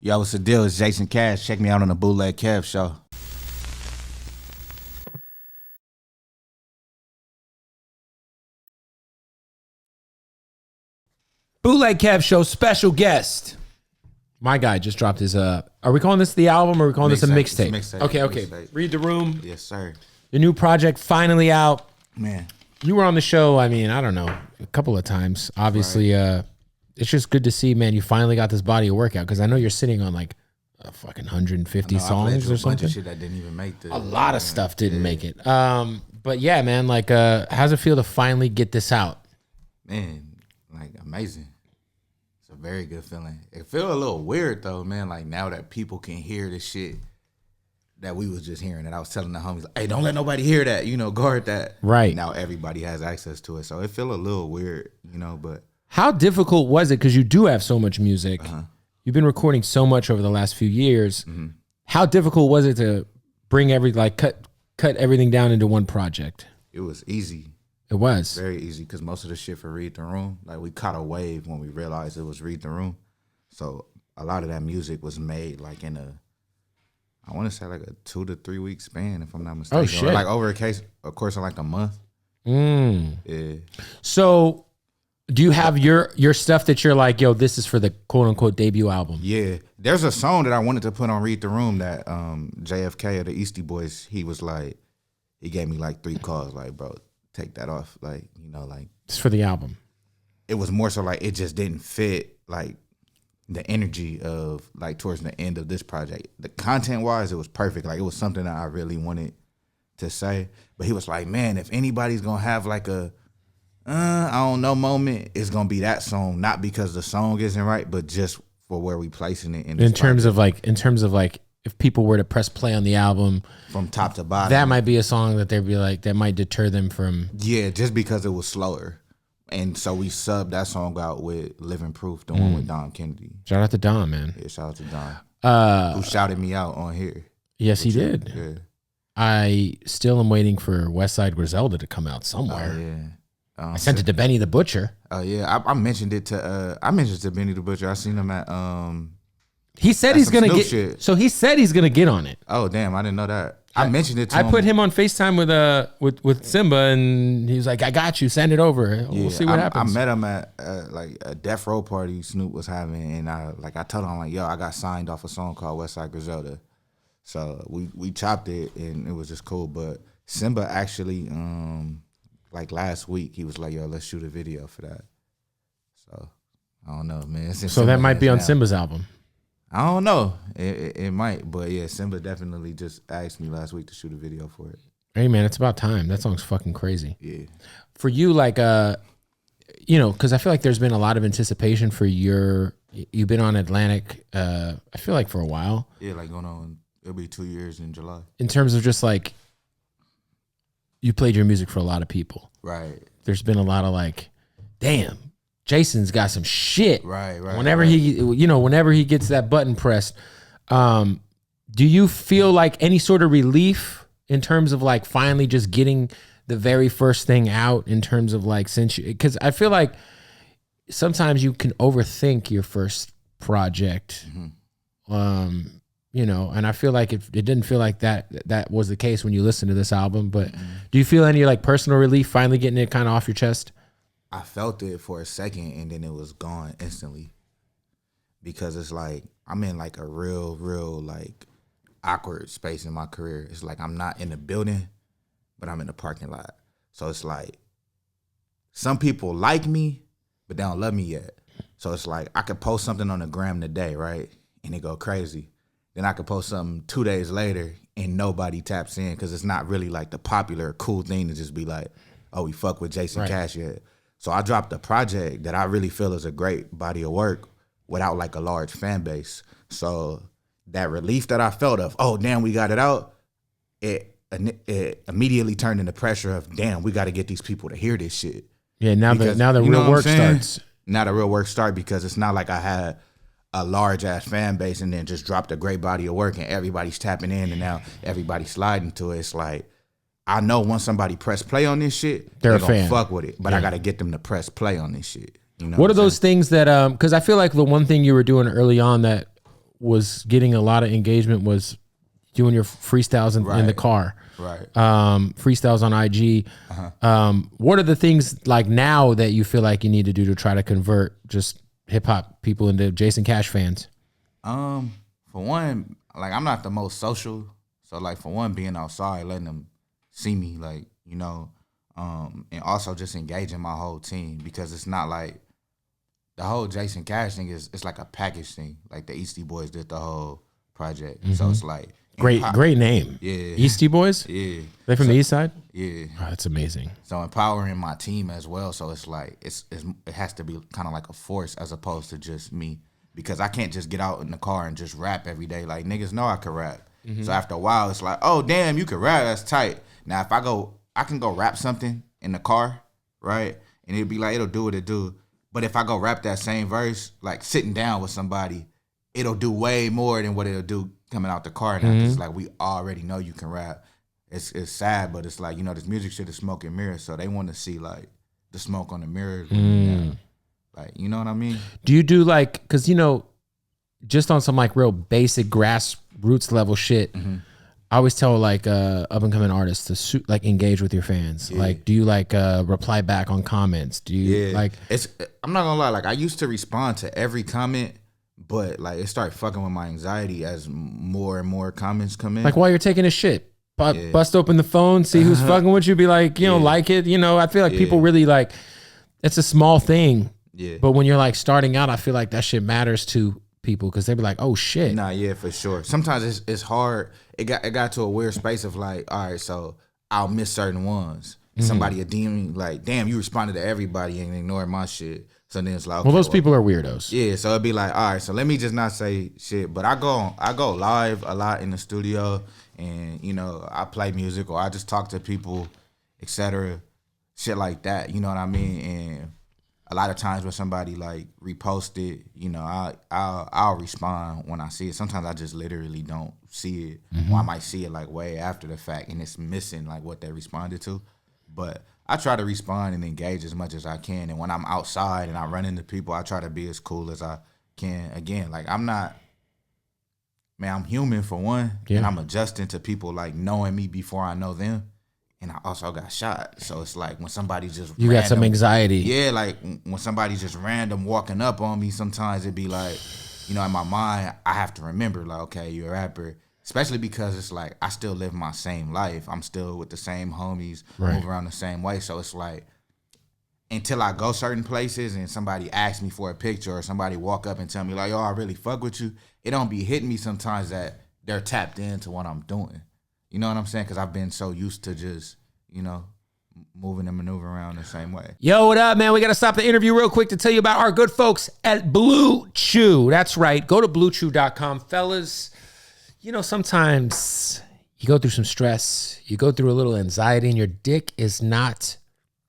Yo, what's the deal? It's Jayson Cash. Check me out on the Bootleg Kev show. Bootleg Kev show special guest. My guy just dropped his are we calling this the album or are we calling this a mixtape? Okay. Mixtape. Read the Room. Yes, sir. Your new project finally out. Man. You were on the show, I mean, I don't know, a couple of times. Obviously, it's just good to see, man, you finally got this body of work out, because I know you're sitting on like a fucking 150 songs or something. A bunch of shit that didn't even make a lot of stuff didn't make it. But yeah, man, like, how's it feel to finally get this out? Man, like, amazing. It's a very good feeling. It feels a little weird though, man, like now that people can hear the shit that we was just hearing, and I was telling the homies, like, hey, don't let nobody hear that, guard that. Right. Now everybody has access to it. So it feel a little weird, but. How difficult was it? Because you do have so much music. You've been recording so much over the last few years. How difficult was it to bring cut everything down into one project? It was easy. It was. Very easy, because most of the shit for Read the Room, like we caught a wave when we realized it was Read the Room. So a lot of that music was made like in I want to say like a 2 to 3 week span, if I'm not mistaken. Oh, shit. Or like over a course of like a month. Yeah. So do you have your stuff that you're like, yo, this is for the quote unquote debut album? Yeah. There's a song that I wanted to put on Read the Room that JFK of the Eastie Boys, he was like, he gave me like 3 calls, like, bro, take that off. Like, like. It's for the album. It was more so like it just didn't fit like the energy of like towards the end of this project. The content wise, it was perfect. Like it was something that I really wanted to say. But he was like, man, if anybody's gonna have like a I don't know moment, it's gonna be that song. Not because the song isn't right, but just for where we placing it in terms of like if people were to press play on the album from top to bottom, that might be a song that they'd be like, that might deter them from. Yeah, just because it was slower. And so we subbed that song out with Living Proof, the one with Dom Kennedy. Shout out to Dom, man. Yeah, shout out to Dom. Who shouted me out on here. Yes, he did. Yeah. I still am waiting for West Side Griselda to come out somewhere. Yeah. I sent it to Benny the Butcher. Oh yeah, I mentioned it to Benny the Butcher. I seen him at He said he's gonna get. Shit. So he said he's gonna get on it. Oh damn, I didn't know that. I mentioned it to him. I put him on FaceTime with Simba, and he was like, "I got you. Send it over. We'll see what happens." I met him at like a death row party Snoop was having, and I told him like, "Yo, I got signed off a song called West Side Griselda." So we chopped it, and it was just cool. But Simba actually, like last week, he was like, "Yo, let's shoot a video for that." So I don't know, man. So that might be on Simba's album. I don't know. It might, but yeah, Simba definitely just asked me last week to shoot a video for it. Hey man, it's about time. That song's fucking crazy. Yeah. For you, like, because I feel like there's been a lot of anticipation for you've been on Atlantic, I feel like for a while. Yeah, like going on, it'll be 2 years in July. In terms of just like, you played your music for a lot of people. Right. There's been a lot of like, damn, Jason's got some shit. Right. Whenever he gets that button pressed, do you feel like any sort of relief in terms of like finally just getting the very first thing out in terms of like, because I feel like sometimes you can overthink your first project, and I feel like it didn't feel like that was the case when you listened to this album, but do you feel any like personal relief finally getting it kind of off your chest? I felt it for a second, and then it was gone instantly, because it's like I'm in like a real like awkward space in my career. It's like I'm not in the building, but I'm in the parking lot. So it's like some people like me, but they don't love me yet. So it's like I could post something on the gram today, right, and it go crazy. Then I could post something 2 days later, and nobody taps in, because it's not really like the popular cool thing to just be like, oh, we fuck with Jayson Cash yet. So I dropped a project that I really feel is a great body of work without like a large fan base. So that relief that I felt of, oh, damn, we got it out, it immediately turned into pressure of, damn, we got to get these people to hear this shit. Yeah, now the real work starts. Now the real work starts, because it's not like I had a large ass fan base and then just dropped a great body of work and everybody's tapping in and now everybody's sliding to it. It's like, I know once somebody press play on this shit, they're gonna fuck with it. But I gotta get them to press play on this shit. What are those things that because I feel like the one thing you were doing early on that was getting a lot of engagement was doing your freestyles in the car. Right. Freestyles on IG. What are the things like now that you feel like you need to do to try to convert just hip hop people into Jayson Cash fans? For one, like I'm not the most social. So like for one, being outside, letting them see me, like, you know, and also just engaging my whole team, because it's not like the whole Jayson Cash thing it's like a package thing. Like the Eastie Boys did the whole project. So it's like Great name. Yeah. Eastie Boys? Yeah. They from the East Side? Yeah. Oh, that's amazing. So empowering my team as well. So it's like it has to be kind of like a force as opposed to just me, because I can't just get out in the car and just rap every day. Like niggas know I can rap. So after a while, it's like, oh damn, you can rap. That's tight. Now if I can go rap something in the car, right? And it'd be like it'll do what it do. But if I go rap that same verse, like sitting down with somebody, it'll do way more than what it'll do coming out the car. Now it's like we already know you can rap. It's sad, but it's like, you know, this music shit is smoke and mirrors, so they want to see like the smoke on the mirrors. Like, you know what I mean? Do you do like, because, you know, just on some like real basic grassroots level shit, I always tell like up and coming artists to like engage with your fans. Like, do you like reply back on comments? Do you like? I'm not gonna lie. Like I used to respond to every comment, but like it started fucking with my anxiety as more and more comments come in. Like while you're taking a shit, bust open the phone, see who's fucking with you. Be like, you know, like it. You know, I feel like people really like. It's a small thing. Yeah. But when you're like starting out, I feel like that shit matters to people, because they be like, oh shit. Nah, yeah, for sure. Sometimes it's hard. It got to a weird space of like, all right, so I'll miss certain ones. Somebody will deem me like, damn, you responded to everybody and ignored my shit. So then it's like, okay, well, those people are weirdos. Yeah, so it'd be like, all right, so let me just not say shit. But I go live a lot in the studio, and you know, I play music or I just talk to people, etc. Shit like that. You know what I mean? And a lot of times when somebody like repost it, you know, I'll respond when I see it. Sometimes I just literally don't see it, or I might see it like way after the fact, and it's missing like what they responded to. But I try to respond and engage as much as I can. And when I'm outside and I run into people, I try to be as cool as I can. Again, like I'm human for one, and I'm adjusting to people like knowing me before I know them. And I also got shot. So it's like when somebody just got some anxiety. Yeah, like when somebody just random walking up on me, sometimes it'd be like, you know, in my mind, I have to remember like, okay, you're a rapper. Especially because it's like I still live my same life. I'm still with the same homies, move around the same way. So it's like until I go certain places and somebody asks me for a picture or somebody walk up and tell me like, yo, I really fuck with you, it don't be hitting me sometimes that they're tapped into what I'm doing. You know what I'm saying? Because I've been so used to just, you know, moving and maneuvering around the same way. Yo, what up, man? We got to stop the interview real quick to tell you about our good folks at Blue Chew. That's right. Go to bluechew.com, fellas. You know, sometimes you go through some stress, you go through a little anxiety, and your dick is not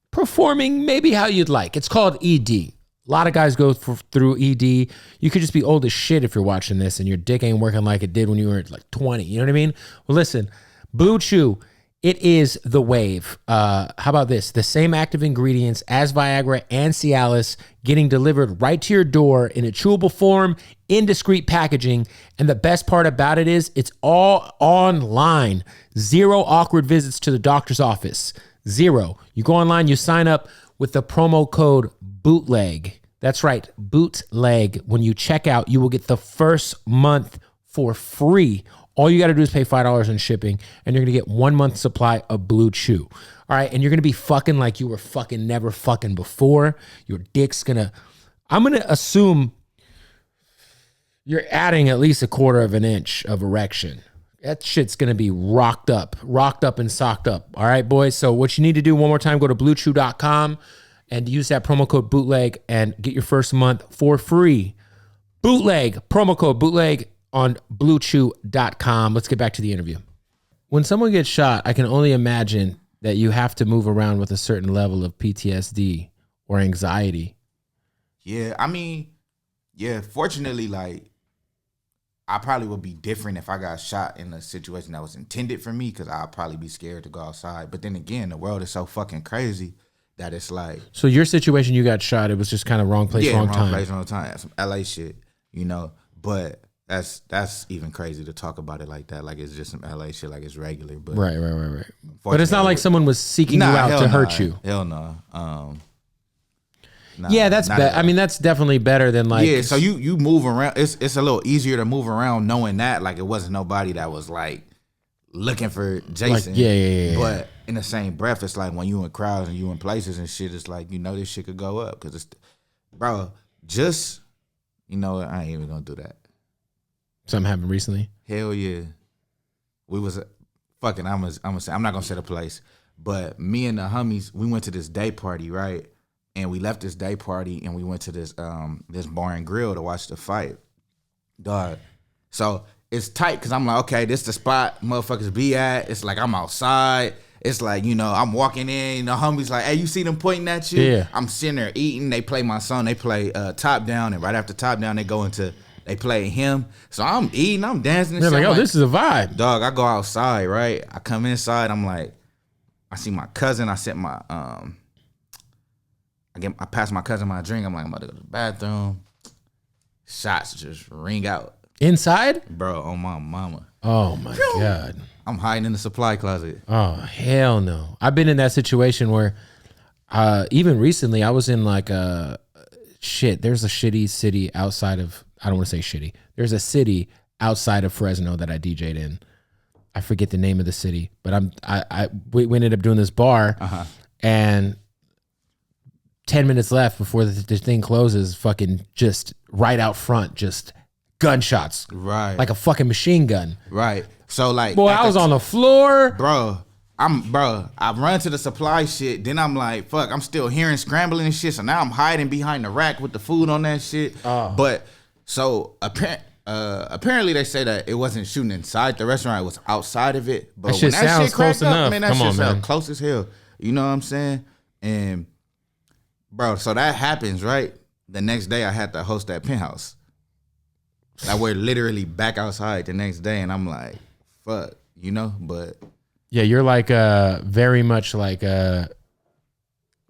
performing maybe how you'd like. It's called ED. A lot of guys go through ED. You could just be old as shit if you're watching this and your dick ain't working like it did when you were like 20. You know what I mean? Well, listen, Blue Chew, it is the wave. How about this? The same active ingredients as Viagra and Cialis getting delivered right to your door in a chewable form, in discreet packaging. And the best part about it is it's all online. Zero awkward visits to the doctor's office. Zero. You go online, you sign up with the promo code Bootleg. That's right, Bootleg. When you check out, you will get the first month for free. All you got to do is pay $5 in shipping, and you're going to get 1 month supply of Blue Chew. All right, and you're going to be fucking like you were fucking never fucking before. Your dick's going to, I'm going to assume you're adding at least 1/4 of an inch of erection. That shit's going to be rocked up and socked up. All right, boys? So what you need to do, one more time, go to bluechew.com and use that promo code Bootleg and get your first month for free. Bootleg, promo code Bootleg on bluechew.com. Let's get back to the interview. When someone gets shot, I can only imagine that you have to move around with a certain level of PTSD or anxiety. Yeah, I mean, yeah, fortunately, like, I probably would be different if I got shot in a situation that was intended for me, because I'd probably be scared to go outside. But then again, the world is so fucking crazy that it's like... So your situation, you got shot, it was just kind of wrong place, wrong time. Place, wrong time. Some LA shit, you know. But that's even crazy to talk about it like that. Like it's just some LA shit, like it's regular. But Right. But it's not like someone was seeking you out to hurt you. Hell no. Yeah, that's better. I mean, that's definitely better than like. Yeah, so you move around. It's a little easier to move around knowing that like it wasn't nobody that was like looking for Jayson. Like, yeah. But in the same breath, it's like when you in crowds and you in places and shit, it's like this shit could go up because it's, bro. Just I ain't even gonna do that. Something happened recently. Hell yeah, we was fucking. I'm not gonna say the place, but me and the homies, we went to this day party, right? And we left this day party and we went to this bar and grill to watch the fight, dog. So it's tight because I'm like, okay, this the spot motherfuckers be at. It's like I'm outside. It's like, I'm walking in, the homies like, hey, you see them pointing at you? Yeah. I'm sitting there eating. They play my song. They play Top Down. And right after Top Down, they play him. So I'm eating. I'm dancing and They're shit. like, this is a vibe. Dog, I go outside, right? I come inside. I'm like, I see my cousin. I set my, I pass my cousin my drink. I'm like, I'm about to go to the bathroom. Shots just ring out. Inside? Bro, on my mama. Oh, my God. I'm hiding in the supply closet. Oh, hell no. I've been in that situation where even recently I was in like there's a shitty city outside of, I don't want to say shitty. There's a city outside of Fresno that I DJ'd in. I forget the name of the city, but we ended up doing this bar and 10 minutes left before the thing closes, fucking just right out front, just gunshots. Right. Like a fucking machine gun. Right. So like, boy, I was on the floor. Bro, I run to the supply shit. Then I'm like, fuck, I'm still hearing scrambling and shit. So now I'm hiding behind the rack with the food on that shit. But so apparently they say that it wasn't shooting inside the restaurant. It was outside of it. But that shit when that sounds shit cracked close enough. up, man, that Come shit on, man. sounds close as hell. You know what I'm saying? And bro, so that happens, right? The next day I had to host that penthouse. I were literally back outside the next day, and I'm like, fuck, but yeah, you're like very much like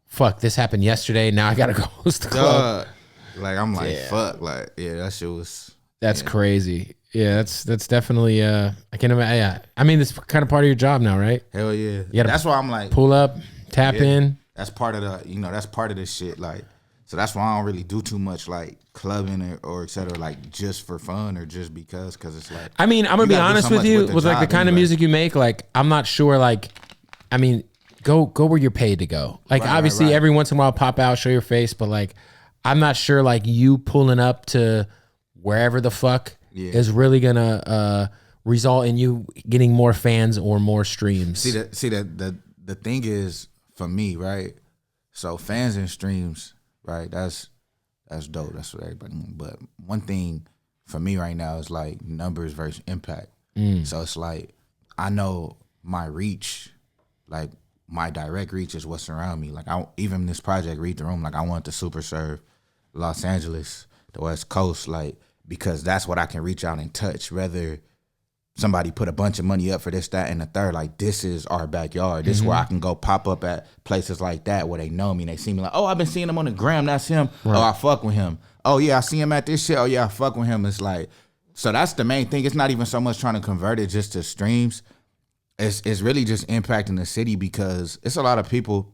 fuck, this happened yesterday, now I gotta go host the club. Like I'm like, fuck, like, yeah, that shit was, that's crazy. Yeah, that's definitely I can imagine. Yeah, I mean, it's kind of part of your job now, right? Hell yeah. You That's why I'm like, pull up, tap in. That's part of the, that's part of this shit. Like, so that's why I don't really do too much like clubbing or et cetera, like just for fun or just because it's like. I mean, I'm gonna be honest with you, with like the kind of music you make. Like, I'm not sure. Like, I mean, go where you're paid to go. Like, obviously, every once in a while, pop out, show your face, but like, I'm not sure. Like, you pulling up to wherever the fuck is really gonna result in you getting more fans or more streams. See that the thing is for me, right? So fans and streams. Right, that's dope. That's what everybody. But one thing for me right now is like numbers versus impact. So it's like I know my reach, like my direct reach is what's around me. Like even this project, Read the Room. Like I want to super serve Los Angeles, the West Coast, like because that's what I can reach out and touch. Whether somebody put a bunch of money up for this, that, and the third. Like, this is our backyard. This is where I can go pop up at places like that where they know me and they see me like, oh, I've been seeing him on the gram. That's him. Right. Oh, I fuck with him. Oh, yeah, I see him at this shit. Oh, yeah, I fuck with him. It's like, so that's the main thing. It's not even so much trying to convert it just to streams. It's really just impacting the city because it's a lot of people.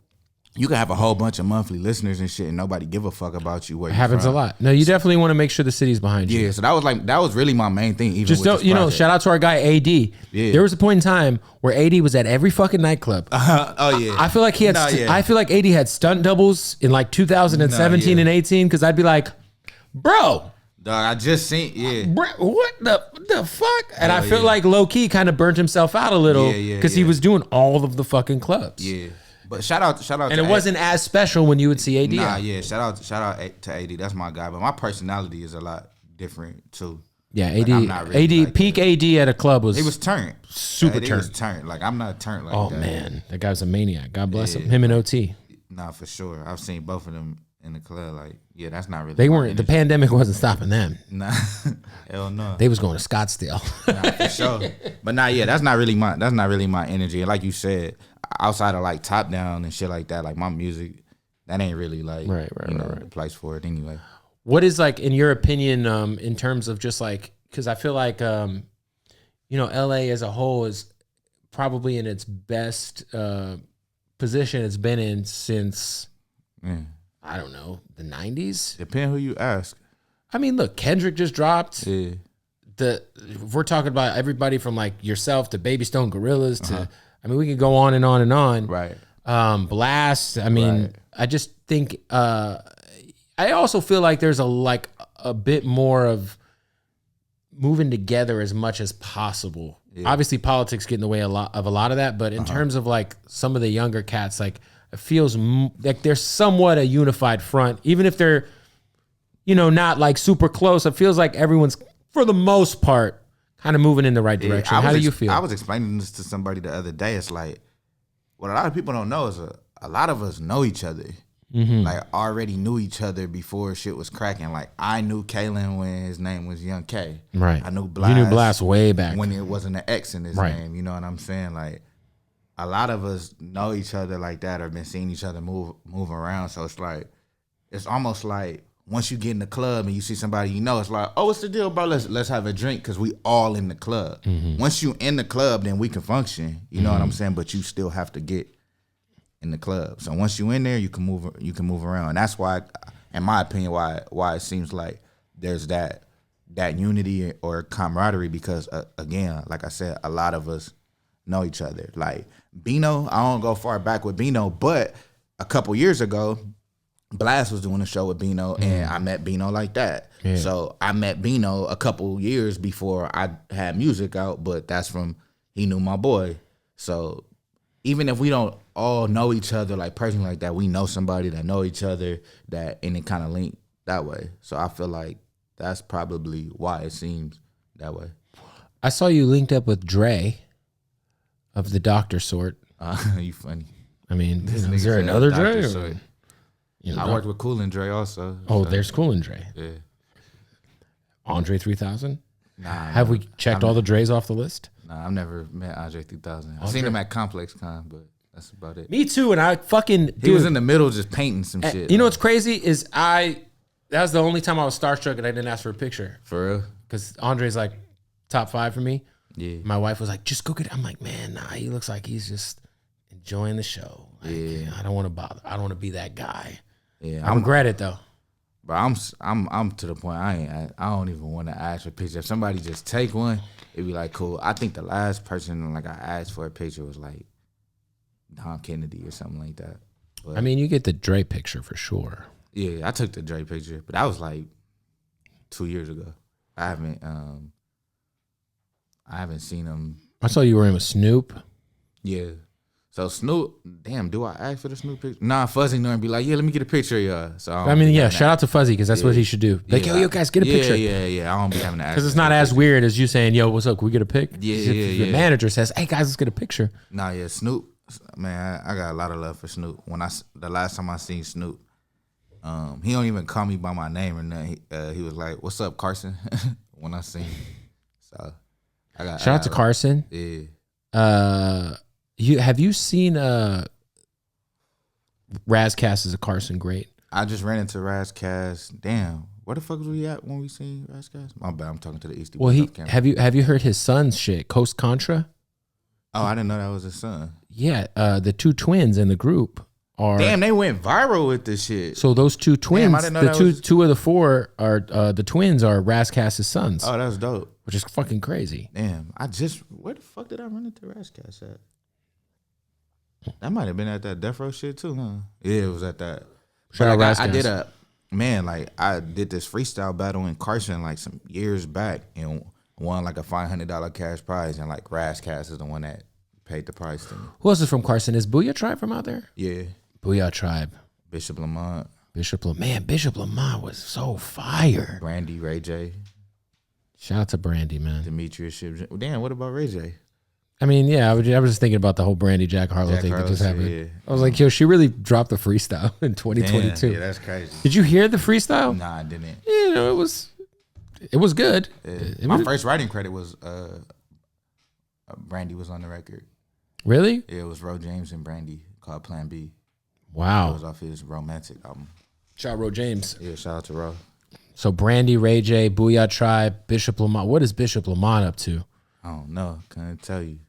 You can have a whole bunch of monthly listeners and shit and nobody give a fuck about you. Where it happens a lot. No, you definitely want to make sure the city's behind you. Yeah, so that was really my main thing. Even just don't, shout out to our guy AD. Yeah. There was a point in time where AD was at every fucking nightclub. Oh yeah. I feel like I feel like AD had stunt doubles in like 2017 and 18 because I'd be like, bro. Dog, I just seen, bro, what the fuck? And I feel like low key kind of burnt himself out a little because he was doing all of the fucking clubs. Yeah. But shout out, and it wasn't as special when you would see AD. Nah, yeah, shout out to AD. That's my guy. But my personality is a lot different too. Yeah, AD. Like, really AD like peak AD at a club was. He was turned. Super turned. He was turned. Like I'm not turned like that. Oh man, that guy's a maniac. God bless him. Him and OT. Nah, for sure. I've seen both of them in the club. Like, yeah, that's not really. They weren't. The pandemic wasn't stopping them. Nah, hell no. They was going to Scottsdale. Nah, for sure. But nah, yeah, that's not really my energy. And like you said, outside of like Top Down and shit like that, like my music, that ain't really like right. the place for it anyway. What is like in your opinion, in terms of just like because I feel like, LA as a whole is probably in its best position it's been in since, I don't know, the 90s. Depend who you ask. I mean, look, Kendrick just dropped. Yeah. If we're talking about everybody from like yourself to Baby Stone Gorillas to, I mean, we could go on and on and on. Right. Blast. I mean, I just think, I also feel like there's a bit more of moving together as much as possible. Yeah. Obviously, politics get in the way a lot of that, but in terms of like some of the younger cats, like it feels like there's somewhat a unified front, even if they're, not like super close. It feels like everyone's, for the most part, kind of moving in the right direction. How do you feel? I was explaining this to somebody the other day. It's like, what a lot of people don't know is a lot of us know each other. Mm-hmm. Like, already knew each other before shit was cracking. Like, I knew Kalen when his name was Young K. Right. I knew Blast. You knew Blast way back when it wasn't an X in his name. You know what I'm saying? Like, a lot of us know each other like that, or been seeing each other move around. So it's like, it's almost like once you get in the club and you see somebody it's like, oh, what's the deal, bro? Let's have a drink because we all in the club. Mm-hmm. Once you in the club, then we can function. You know what I'm saying? But you still have to get in the club. So once you in there, you can move around. And that's why, in my opinion, why it seems like there's that unity or camaraderie, because again, like I said, a lot of us know each other. Like Bino, I don't go far back with Bino, but a couple years ago, Blast was doing a show with Bino, and I met Bino like that. Yeah. So I met Bino a couple years before I had music out, but that's from, he knew my boy. So even if we don't all know each other like personally like that, we know somebody that know each other, and it kind of link that way. So I feel like that's probably why it seems that way. I saw you linked up with Dre of the Doctor sort. You funny. I mean, is there another Dre? I worked with Cool and Dre also. Oh, so. There's Cool and Dre. Yeah. Andre 3000? Nah. Have we checked all the Dre's off the list? Nah, I've never met Andre 3000. I've seen him at Complex Con, but that's about it. Me too, and I fucking... He was in the middle just painting some shit. You know what's crazy is that was the only time I was starstruck and I didn't ask for a picture. For real? Because Andre's like top 5 for me. Yeah. My wife was like, just go get it. I'm like, man, nah, he looks like he's just enjoying the show. Like, yeah. I don't want to bother. I don't want to be that guy. Yeah, I regret it though. But I'm to the point I don't even want to ask for a picture. If somebody just take one, it'd be like cool. I think the last person like I asked for a picture was like Dom Kennedy or something like that. But, I mean, you get the Dre picture for sure. Yeah, I took the Dre picture, but that was like 2 years ago. I haven't seen him. I saw you were in with Snoop. Yeah. So Snoop, damn, do I ask for the Snoop picture? Nah, Fuzzy know and be like, yeah, let me get a picture of y'all. So I mean, yeah, shout out to Fuzzy because that's what he should do. Like, yo, guys, get a picture. Yeah. I don't be having to ask. Because it's not as weird as you saying, yo, what's up? Can we get a pic? Yeah. Your manager says, hey, guys, let's get a picture. Nah, yeah, Snoop, man, I got a lot of love for Snoop. The last time I seen Snoop, he don't even call me by my name or nothing. He was like, what's up, Carson? When I seen him. So shout out to Carson. Yeah. Have you seen Razcast as a Carson great? I just ran into Razcast. Damn, where the fuck was we at when we seen Razcast? My bad, I'm talking to the Eastie. Well, have you heard his son's shit, Coast Contra? Oh, I didn't know that was his son. Yeah, the two twins in the group are. Damn, they went viral with this shit. So those two twins, two of the four are the twins are Razcast's sons. Oh, that's dope. Which is fucking crazy. Damn, where the fuck did I run into Razcast at? That might have been at that Death Row shit too, huh? Yeah, it was at that. Shout out I did this freestyle battle in Carson like some years back and won like a $500 cash prize, and like Razcast is the one that paid the price to me. Who else is from Carson? Is Booyah Tribe from out there? Yeah. Booyah Tribe. Bishop Lamont. Bishop Lamont was so fire. Brandy, Ray J. Shout out to Brandy, man. Demetrius Ship. Damn, what about Ray J? I mean, yeah, I was just thinking about the whole Brandy Jack Harlow thing that just happened. Yeah. I was like, yo, she really dropped the freestyle in 2022. Damn, yeah, that's crazy. Did you hear the freestyle? Nah, I didn't. You know, it was good. Yeah. My first writing credit was Brandy was on the record. Really? Yeah, it was Ro James and Brandy called Plan B. Wow. It was off his Romantic album. Shout out Ro James. Yeah, shout out to Ro. So Brandy, Ray J, Booyah Tribe, Bishop Lamont. What is Bishop Lamont up to? I don't know. Can't tell you.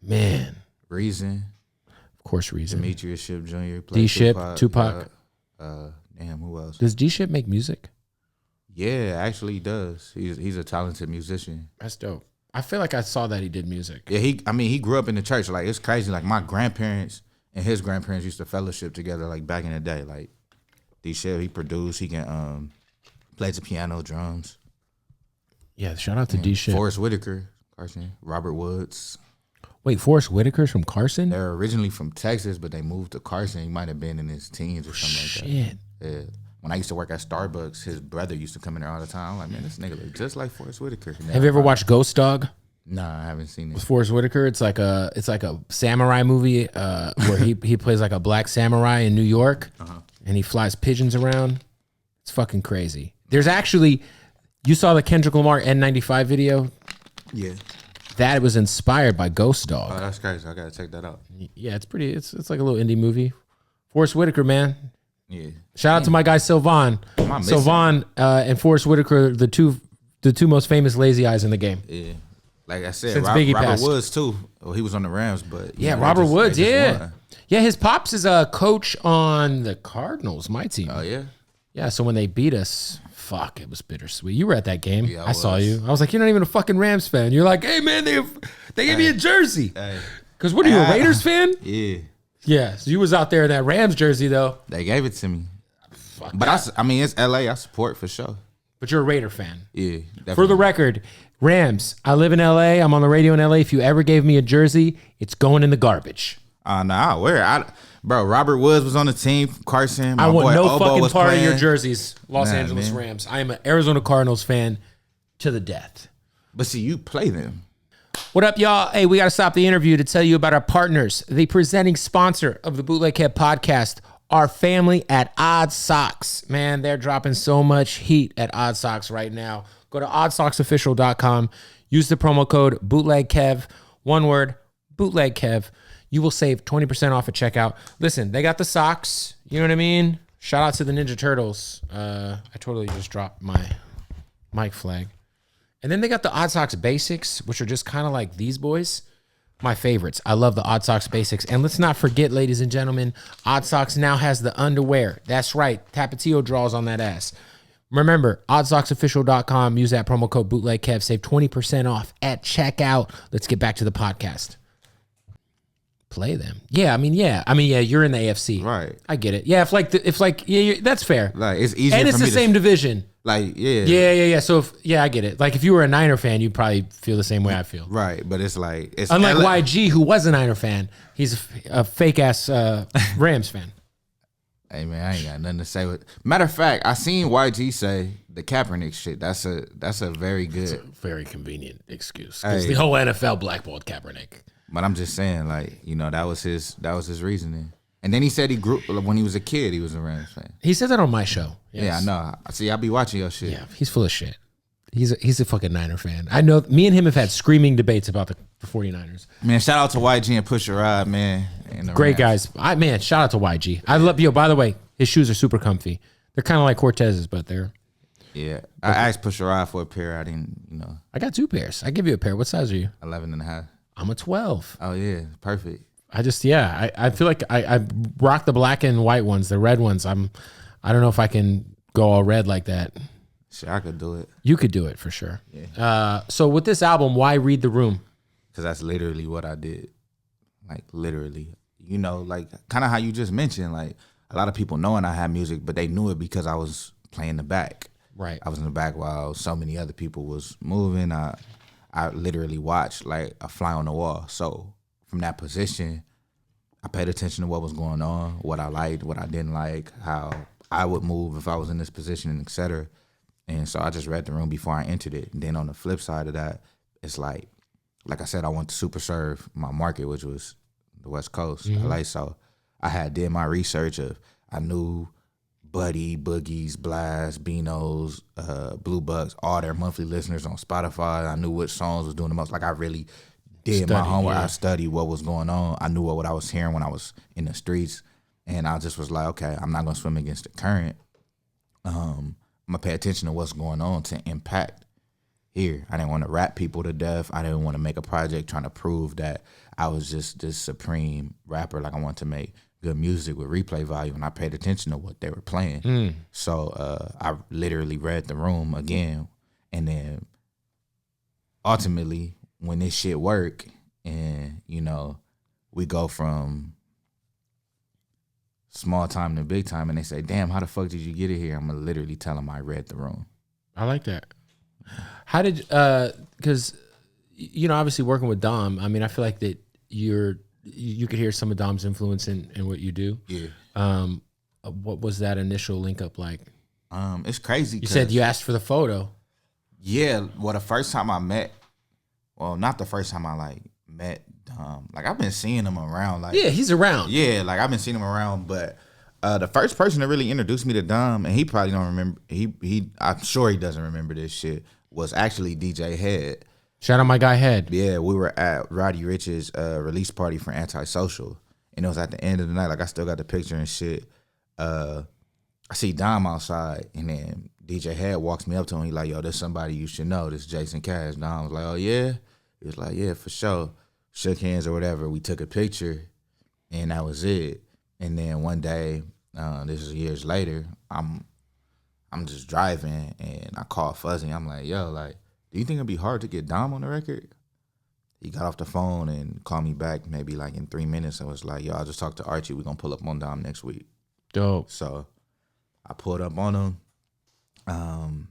Man. Reason. Of course, Reason. Demetrius Ship Jr. D-Ship, Tupac. Damn, who else? Does D-Ship make music? Yeah, actually he does. He's a talented musician. That's dope. I feel like I saw that he did music. Yeah, he grew up in the church. Like, it's crazy. Like, my grandparents and his grandparents used to fellowship together, like, back in the day. Like, D-Ship, he produced. He can play the piano, drums. Yeah, shout out to D-Ship. Forrest Whitaker, Carson, Robert Woods. Wait, Forrest Whitaker's from Carson? They're originally from Texas, but they moved to Carson. He might have been in his teens or something like that. Yeah. When I used to work at Starbucks, his brother used to come in there all the time. I'm like, man, this nigga look just like Forrest Whitaker. Have you ever watched Ghost Dog? Nah, I haven't seen it. With Forrest Whitaker, it's like a samurai movie where he plays like a black samurai in New York, and he flies pigeons around. It's fucking crazy. There's actually, you saw the Kendrick Lamar N95 video? Yeah. That was inspired by Ghost Dog. Oh, that's crazy. I gotta check that out. Yeah, it's pretty. It's like a little indie movie. Forrest Whitaker, man. Yeah. Shout out to my guy Sylvan. Sylvan and Forrest Whitaker, the two most famous lazy eyes in the game. Yeah. Like I said, Since Biggie Robert passed. Woods too. Well, he was on the Rams, but Yeah, Robert Woods. Yeah. Won. Yeah, his pops is a coach on the Cardinals, my team. Oh yeah. Yeah, so when they beat us, fuck, it was bittersweet. You were at that game. Yeah, I saw you. I was like, you're not even a fucking Rams fan. You're like, hey man, they gave me a jersey. Because what are you, a Raiders fan? Yeah. Yeah, so you was out there in that Rams jersey though. They gave it to me. Fuck But that. I mean, it's LA. I support for sure. But you're a Raider fan. Yeah. Definitely. For the record, Rams, I live in LA. I'm on the radio in LA. If you ever gave me a jersey, it's going in the garbage. Nah, bro, Robert Woods was on the team. Carson, my I want boy no Obo fucking was part playing. of your jerseys, Los Nah, Angeles man. Rams. I am an Arizona Cardinals fan to the death. But see, you play them. What up, y'all? Hey, we got to stop the interview to tell you about our partners, the presenting sponsor of the Bootleg Head podcast, our family at Odd Socks. Man, they're dropping so much heat at Odd Socks right now. Go to oddsocksofficial.com. Use the promo code BootlegKev. One word, BootlegKev. You will save 20% off at checkout. Listen, they got the socks. You know what I mean? Shout out to the Ninja Turtles. I totally just dropped my mic flag. And then they got the Odd Socks Basics, which are just kind of like these boys. My favorites. I love the Odd Socks Basics. And let's not forget, ladies and gentlemen, Odd Socks now has the underwear. That's right. Tapatio draws on that ass. Remember, oddsocksofficial.com. Use that promo code BootlegKev. Save 20% off at checkout. Let's get back to the podcast. Play them. Yeah, you're in the AFC. Right. I get it. Yeah, that's fair. Like, it's easier And it's for me the same division. Like, yeah. Yeah. So, I get it. Like, if you were a Niner fan, you'd probably feel the same way I feel. Right, but it's like... it's Unlike LA. YG, who was a Niner fan. He's a fake-ass Rams fan. Hey, man, I ain't got nothing to say with... Matter of fact, I seen YG say the Kaepernick shit. That's a very good... It's a very convenient excuse. Because Hey. the whole NFL blackballed Kaepernick. But I'm just saying, like, that was his reasoning. And then he said he grew... When he was a kid, he was a Rams fan. He said that on my show. Yes. Yeah, I know. See, I be watching your shit. Yeah, he's full of shit. He's a fucking Niner fan. I know me and him have had screaming debates about the 49ers. Man, shout out to YG and Push Your Ride, man. And the Great Rams. guys. Shout out to YG. I love by the way, his shoes are super comfy. They're kind of like Cortez's, but they're... Yeah. I asked Push Your Ride for a pair. I didn't, I got 2 pairs. I give you a pair. What size are you? 11 and a half. I'm a 12. Oh, yeah. Perfect. I feel like I rock the black and white ones. The red ones, I don't know if I can go all red like that. Sure, I could do it. You could do it for sure. Yeah. So with this album, why Read the Room? Because that's literally what I did. Like, literally. Like, kind of how you just mentioned, like, a lot of people knowing I had music, but they knew it because I was playing the back. Right. I was in the back while so many other people was moving. I literally watched like a fly on the wall. So from that position, I paid attention to what was going on, what I liked, what I didn't like, how I would move if I was in this position, et cetera. And so I just read the room before I entered it. And then on the flip side of that, it's like I said, I want to super serve my market, which was the West Coast, LA. So I did my research I knew Buddy, Boogies, Blast, Beanos, Blue Bucks, all their monthly listeners on Spotify. I knew which songs was doing the most. Like, I really did my homework. Yeah. I studied what was going on. I knew what I was hearing when I was in the streets. And I just was like, okay, I'm not going to swim against the current. gonna pay attention to what's going on to impact here. I didn't want to rap people to death. I didn't want to make a project trying to prove that I was just this supreme rapper. Like I wanted to make good music with replay value, and I paid attention to what they were playing. So I literally read the room again, and then ultimately when this shit work, and you know, we go from small time to big time, and they say, damn, how the fuck did you get it here? I'm gonna literally tell them I read the room. I like that. How did, because, you know, obviously working with Dom, I mean, I feel like that you could hear some of Dom's influence in what you do. Yeah. What was that initial link up like? It's crazy. You said you asked for the photo. Yeah. Well, the first time I met, well, not the first time I like met Dom. Like I've been seeing him around. Like yeah, he's around. Yeah, like I've been seeing him around, but the first person to really introduce me to Dom, and he probably don't remember. I'm sure he doesn't remember this shit. Was actually DJ Head. Shout out my guy Head. Yeah, we were at Roddy Rich's release party for Antisocial, and it was at the end of the night. Like I still got the picture and shit. I see Dom outside, and then DJ Head walks me up to him. He like, yo, there's somebody you should know. This Jayson Cash. Dom was like, oh yeah. He was like, yeah, for sure. Shook hands or whatever. We took a picture, and that was it. And then one day, this is years later, I'm just driving, and I call Fuzzy. I'm like, yo, like, do you think it'd be hard to get Dom on the record? He got off the phone and called me back maybe like in 3 minutes. I was like, yo, I just talked to Archie. We're going to pull up on Dom next week. Dope. So I pulled up on him.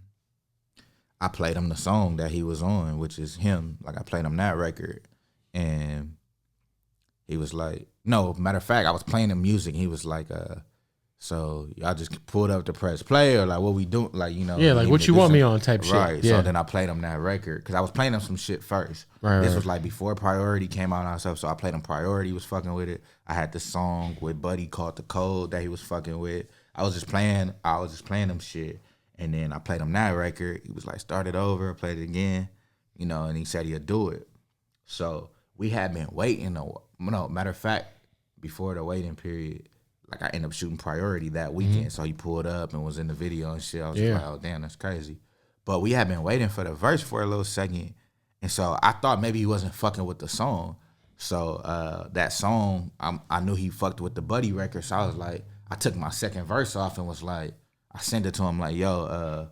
I played him the song that he was on, which is him. Like I played him that record, and he was like, no, matter of fact, I was playing the music, and he was like, so y'all just pulled up to press play, or like what we doing, like, you know? Yeah, like what you want me on type shit. Right. Yeah. So then I played him that record because I was playing him some shit first. Right. This was like before Priority came out and stuff, so I played him Priority. Was fucking with it. I had this song with Buddy called The Code that he was fucking with. I was just playing them shit, and then I played him that record. He was like, start it over, played it again, you know, and he said he'd do it. So we had been waiting. No, matter of fact, before the waiting period, like I ended up shooting Priority that weekend. So he pulled up and was in the video and shit. I was like, oh damn, that's crazy. But we had been waiting for the verse for a little second. And so I thought maybe he wasn't fucking with the song. So that song, I knew he fucked with the Buddy record. So I was like, I took my second verse off and was like, I sent it to him like, yo,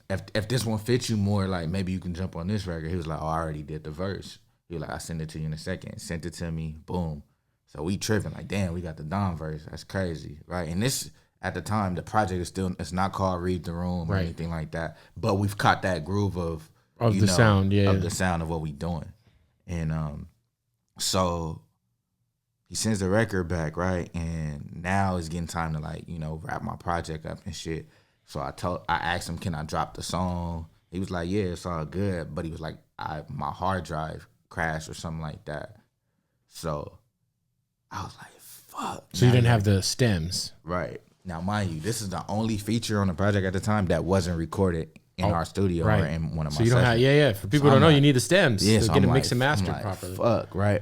if this one fits you more, like maybe you can jump on this record. He was like, oh, I already did the verse. He was like, I'll send it to you in a second. Sent it to me, boom. So we tripping, like, damn, we got the Dom verse. That's crazy, right? And this, at the time, the project is still, it's not called Read the Room or anything like that. But we've caught that groove of the sound, of the sound of what we doing. And so he sends the record back, right? And now it's getting time to, like, you know, wrap my project up and shit. So I asked him, can I drop the song? He was like, yeah, it's all good. But he was like, my hard drive crashed or something like that. So I was like, fuck. So you didn't have the stems. Right. Now, mind you, this is the only feature on the project at the time that wasn't recorded in our studio or in one of my So you don't sessions. have, For people who don't know, you need the stems to so get it I'm mixed and like, mastered properly. Fuck, right?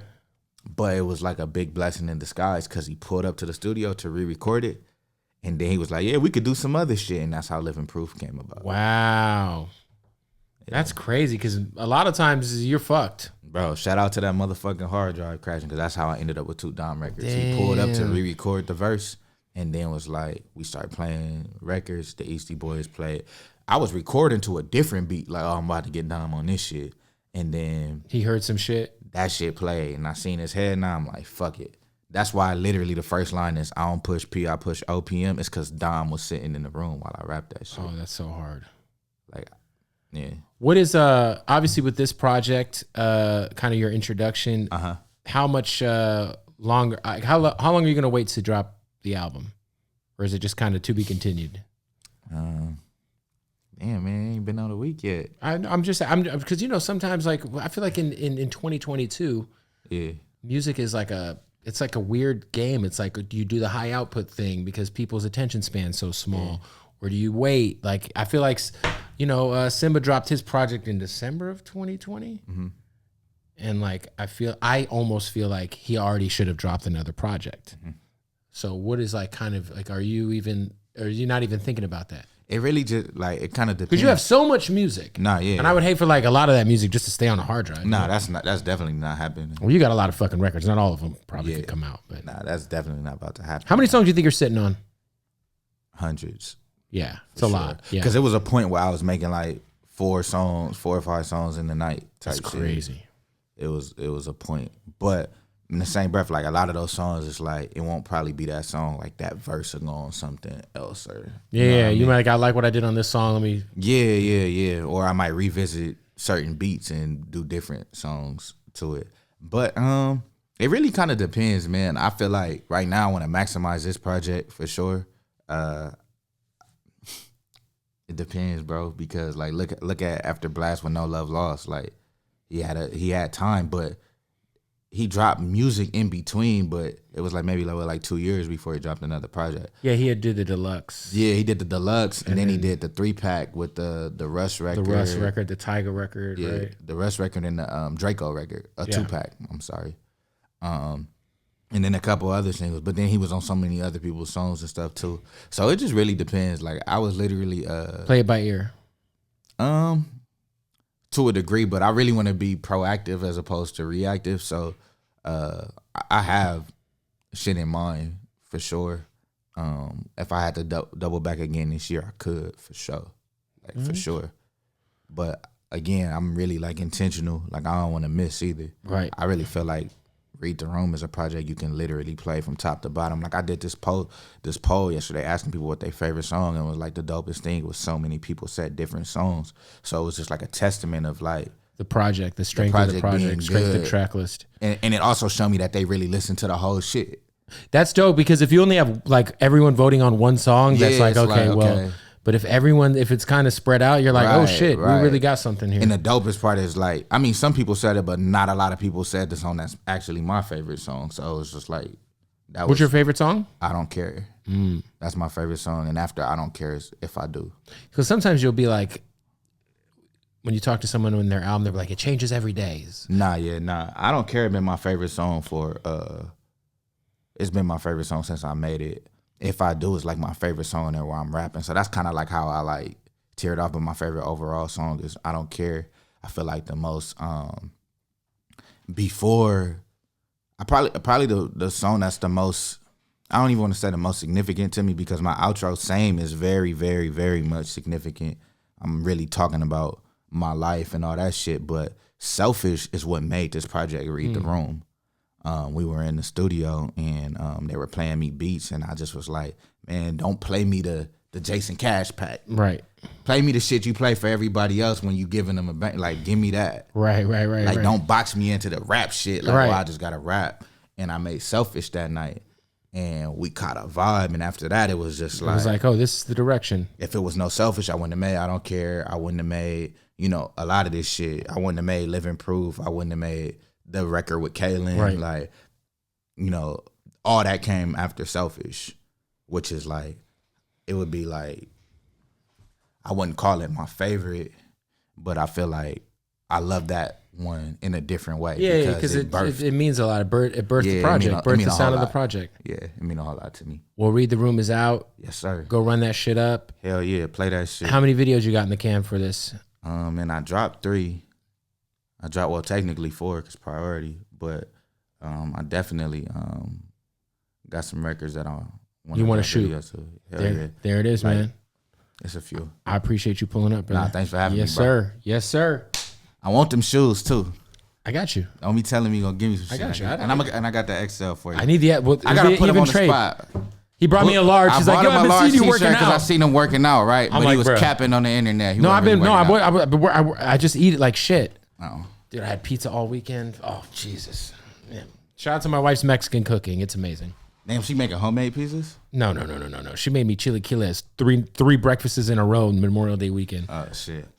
But it was like a big blessing in disguise because he pulled up to the studio to re-record it. And then he was like, yeah, we could do some other shit. And that's how Living Proof came about. Wow. Yeah. That's crazy because a lot of times you're fucked. Bro, shout out to that motherfucking hard drive crashing because that's how I ended up with 2 Dom records. Damn. He pulled up to re-record the verse and then was like, we started playing records. The Eastie Boys played. I was recording to a different beat, like, oh, I'm about to get Dom on this shit. And then he heard some shit. That shit played. And I seen his head now. I'm like, fuck it. That's why literally the first line is, I don't push P, I push OPM. It's because Dom was sitting in the room while I rapped that shit. Oh, that's so hard. Like, yeah. What is obviously with this project, kind of your introduction? How much longer? How long are you gonna wait to drop the album, or is it just kind of to be continued? Damn, man, ain't been out a week yet. I'm because, you know, sometimes, like, I feel like in 2022, music is like it's like a weird game. It's like, do you do the high output thing because people's attention span's so small, or do you wait? Like, I feel like, you know, Simba dropped his project in December of 2020. And like, I almost feel like he already should have dropped another project. So what is like kind of like, are you not even thinking about that? It really just like it kind of depends. Because you have so much music. Nah, yeah. And I would hate for like a lot of that music just to stay on a hard drive. Nah, that's definitely not happening. Well, you got a lot of fucking records. Not all of them probably could come out. But nah, that's definitely not about to happen. How many songs do you think you're sitting on? Hundreds. Yeah, it's a lot. Yeah, because it was a point where I was making like 4 or 5 songs in the night. That's crazy. It was a point, but in the same breath, like a lot of those songs, it's like it won't probably be that song. Like that verse will go on something else, or you might like I like what I did on this song. Let me yeah, or I might revisit certain beats and do different songs to it. But it really kind of depends, man. I feel like right now I want to maximize this project for sure. It depends, bro, because like look at After Blast with No Love Lost. Like he had time, but he dropped music in between, but it was like maybe like 2 years before he dropped another project. Yeah, he had did the deluxe. Yeah, he did the deluxe, and then he did the 3-pack with the Russ record. The Russ record, the Tiger record, right? The Russ record and the Draco record, a 2-pack. I'm sorry. And then a couple other singles, but then he was on so many other people's songs and stuff too. So it just really depends. Like I was literally play it by ear. To a degree, but I really want to be proactive as opposed to reactive. So I have shit in mind for sure. If I had to double back again this year, I could for sure, for sure. But again, I'm really like intentional. Like I don't want to miss either. Right. I really feel like Read the Room is a project you can literally play from top to bottom. Like I did this poll yesterday asking people what their favorite song, and it was like the dopest thing was so many people said different songs. So it was just like a testament of like the project, the strength of the project, strength of the track list. And it also showed me that they really listened to the whole shit. That's dope, because if you only have like everyone voting on one song, that's like, okay, well, but if it's kind of spread out, you're like, oh shit, we really got something here. And the dopest part is like, I mean, some people said it, but not a lot of people said the song that's actually my favorite song. So it's just like, what's your favorite song? I Don't Care. That's my favorite song. And after I Don't Care is If I Do. Because sometimes you'll be like, when you talk to someone on their album, they're like, it changes every day. Nah. I Don't Care has been my favorite song it's been my favorite song since I made it. If I Do is like my favorite song in there where I'm rapping. So that's kind of like how I like tear it off. But my favorite overall song is I Don't Care. I feel like the most before I probably the song that's the most, I don't even want to say the most significant to me, because my outro Same is very, very, very much significant. I'm really talking about my life and all that shit. But Selfish is what made this project Read the Room. We were in the studio and they were playing me beats, and I just was like, man, don't play me the Jayson Cash pack. Right. Play me the shit you play for everybody else when you giving them a bank. Like, give me that. Right. Like, don't box me into the rap shit. Like, I just got to rap. And I made Selfish that night, and we caught a vibe. And after that, it was just like, it was like, oh, this is the direction. If it was no Selfish, I wouldn't have made I Don't Care. I wouldn't have made, a lot of this shit. I wouldn't have made Living Proof. I wouldn't have made the record with Kaylin. Right. Like, all that came after Selfish, which is like, it would be like, I wouldn't call it my favorite, but I feel like I love that one in a different way. Yeah, because it means a lot. It birthed the project, birthed the sound of the project. Yeah, it means a whole lot to me. Well, Read the Room is out. Yes, sir. Go run that shit up. Hell yeah, play that shit. How many videos you got in the can for this? And I dropped 3. Well, technically 4 because priority, but I definitely got some records that I want to shoot. There it is, like, man. It's a few. I appreciate you pulling up, brother. Nah, thanks for having me, bro. Yes, sir. Yes, sir. I want them shoes too. I got you. Don't be telling me you're gonna give me some shit. I got you. And I got the XL for you. I need the. Well, I gotta put them on the spot. He brought me a large. He's like, yo, I've been seeing you working out. Because I seen him working out, right? But he was capping on the internet. I just eat it like shit. Oh. Dude, I had pizza all weekend. Oh, Jesus. Yeah. Shout out to my wife's Mexican cooking. It's amazing. Damn, she making homemade pizzas? No. She made me chilaquiles 3 breakfasts in a row Memorial Day weekend. Oh, shit.